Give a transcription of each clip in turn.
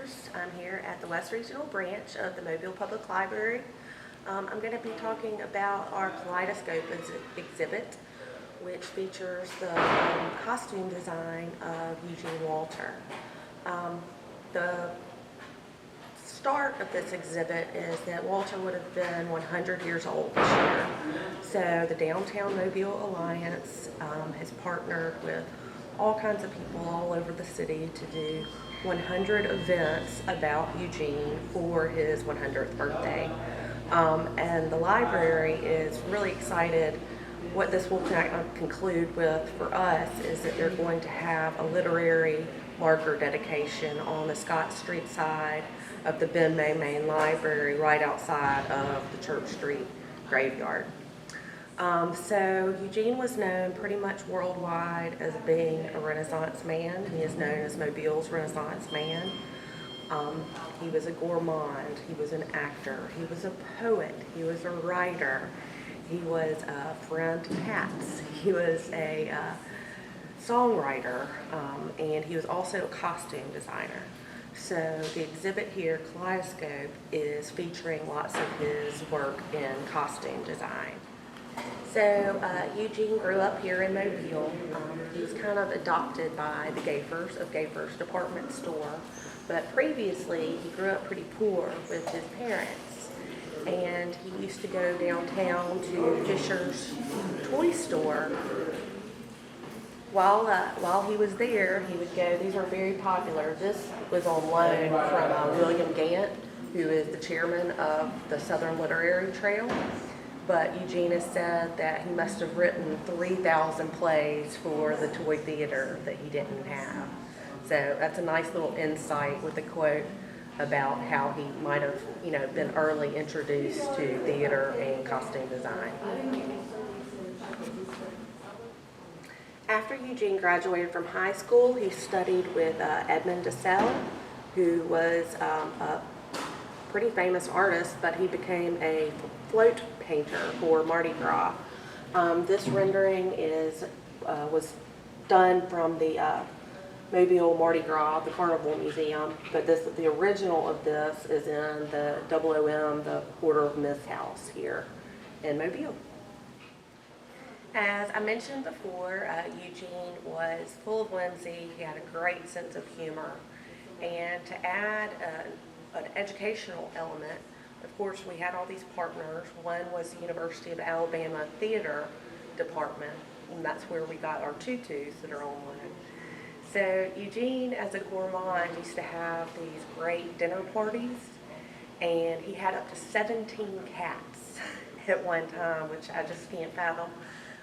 Akers. I'm here at the West Regional Branch of the Mobile Public Library. I'm going to be talking about our Kaleidoscope exhibit, which features the costume design of Eugene Walter. The start of this exhibit is that Walter would have been 100 years old this year. So the Downtown Mobile Alliance has partnered with all kinds of people all over the city to do 100 events about Eugene for his 100th birthday. And the library is really excited. What this will conclude with for us is that they're going to have a literary marker dedication on the Scott Street side of the Ben May Main Library right outside of the Church Street graveyard. So Eugene was known pretty much worldwide as being a Renaissance man. He is known as Mobile's Renaissance man. He was a gourmand, he was an actor, he was a poet, he was a writer, he was a friend to cats, he was a songwriter, and he was also a costume designer. So the exhibit here, Kaleidoscope, is featuring lots of his work in costume design. So Eugene grew up here in Mobile. He was kind of adopted by the Gafers of Gafers Department Store, but previously he grew up pretty poor with his parents. And he used to go downtown to Fisher's toy store. While he was there, he would go, these are very popular. This was on loan from William Gant, who is the chairman of the Southern Literary Trail. But Eugene has said that he must have written 3,000 plays for the toy theater that he didn't have. So that's a nice little insight with the quote about how he might have, been early introduced to theater and costume design. After Eugene graduated from high school, he studied with Edmond DeSalle, who was a pretty famous artist, but he became a float painter for Mardi Gras. This rendering was done from the Mobile Mardi Gras, the Carnival Museum, but the original of this is in the OOM, the Order of Miss House here in Mobile. As I mentioned before, Eugene was full of whimsy. He had a great sense of humor. And to add an educational element, of course, we had all these partners. One was the University of Alabama Theater Department, and that's where we got our tutus that are on loan. So Eugene, as a gourmand, used to have these great dinner parties, and he had up to 17 cats at one time, which I just can't fathom.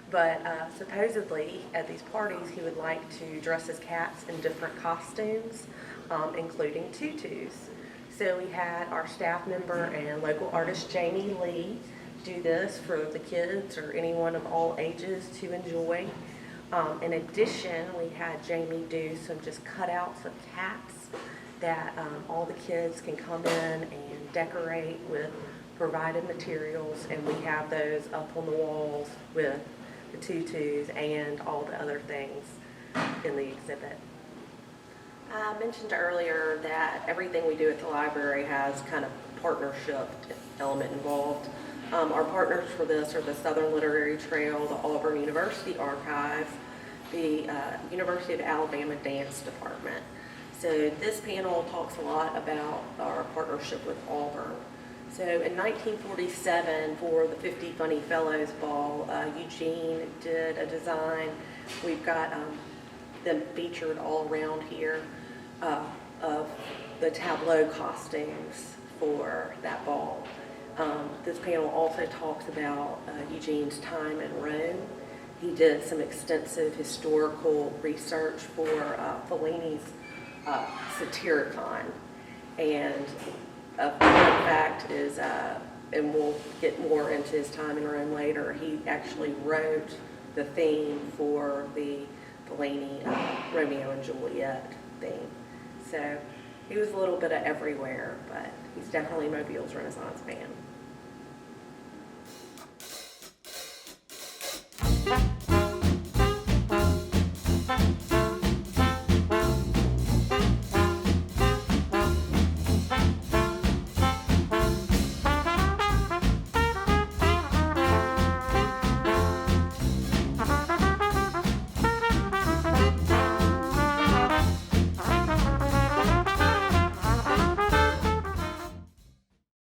But supposedly at these parties he would like to dress his cats in different costumes, including tutus. So we had our staff member and local artist Jamie Lee do this for the kids or anyone of all ages to enjoy. In addition, we had Jamie do some just cutouts of cats that all the kids can come in and decorate with provided materials, and we have those up on the walls with the tutus and all the other things in the exhibit. I mentioned earlier that everything we do at the library has kind of partnership element involved. Our partners for this are the Southern Literary Trail, the Auburn University Archive, the University of Alabama Dance Department. So this panel talks a lot about our partnership with Auburn. So in 1947, for the 50 Funny Fellows Ball, Eugene did a design. We've got them featured all around here of the tableau costumes for that ball. This panel also talks about Eugene's time in Rome. He did some extensive historical research for Fellini's Satyricon, and a fun fact is, and we'll get more into his time in Rome later, he actually wrote the theme for the Fellini Romeo and Juliet theme. So he was a little bit of everywhere, but he's definitely Mobile's Renaissance man.